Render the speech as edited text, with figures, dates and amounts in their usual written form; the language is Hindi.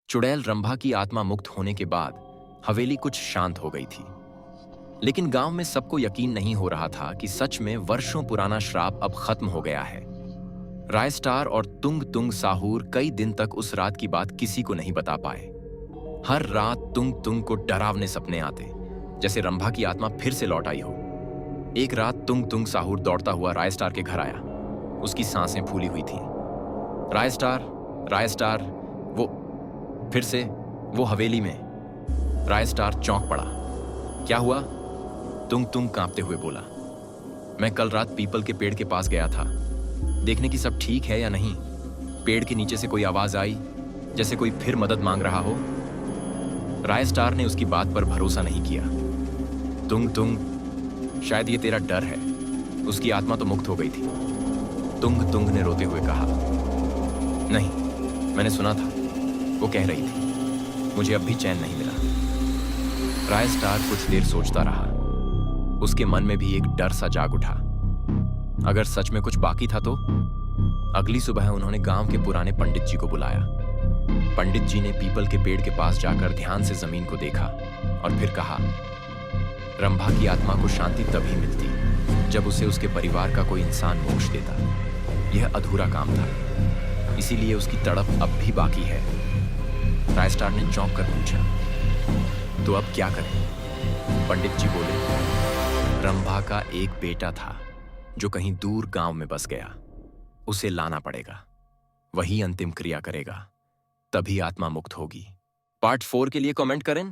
चुड़ैल रंभा की आत्मा मुक्त होने के बाद हवेली कुछ शांत हो गई थी। लेकिन गांव में सबको यकीन नहीं हो रहा था कि सच में वर्षों पुराना श्राप अब खत्म हो गया है। रायस्टार और तुंग तुंग साहूर कई दिन तक उस रात की बात किसी को नहीं बता पाए। हर रात तुंग तुंग को डरावने सपने आते, जैसे रंभा की आत्मा फिर से लौट आई हो। एक रात तुंग तुंग साहूर दौड़ता हुआ रायस्टार के घर आया। उसकी सांसें फूली हुई थीं। रायस्टार, रायस्टार, वो फिर से वो हवेली में। रायस्टार चौंक पड़ा। क्या हुआ? तुंग तुंग कांपते हुए बोला, मैं कल रात पीपल के पेड़ के पास गया था, देखने की सब ठीक है या नहीं। पेड़ के नीचे से कोई आवाज आई, जैसे कोई फिर मदद मांग रहा हो। रायस्टार ने उसकी बात पर भरोसा नहीं किया। तुंग तुंग, शायद ये तेरा डर है, उसकी आत्मा तो मुक्त हो गई थी। तुंग तुंग ने रोते हुए कहा, नहीं, मैंने सुना था, वो कह रही थी, मुझे अब भी चैन नहीं मिला। रायस्टार कुछ देर सोचता रहा। उसके मन में भी एक डर सा जाग उठा। अगर सच में कुछ बाकी था तो? अगली सुबह उन्होंने गांव के पुराने पंडित जी को बुलाया। पंडित जी ने पीपल के पेड़ के पास जाकर ध्यान से जमीन को देखा और फिर कहा, रंभा की आत्मा को शांति तभी मिलती जब उसे उसके परिवार का कोई इंसान मोक्ष देता। यह अधूरा काम था, इसीलिए उसकी तड़प अब भी बाकी है। रायस्टार ने चौंक कर पूछा, तो अब क्या करें? पंडित जी बोले, रंभा का एक बेटा था जो कहीं दूर गांव में बस गया, उसे लाना पड़ेगा। वही अंतिम क्रिया करेगा, तभी आत्मा मुक्त होगी। पार्ट 4 के लिए कमेंट करें।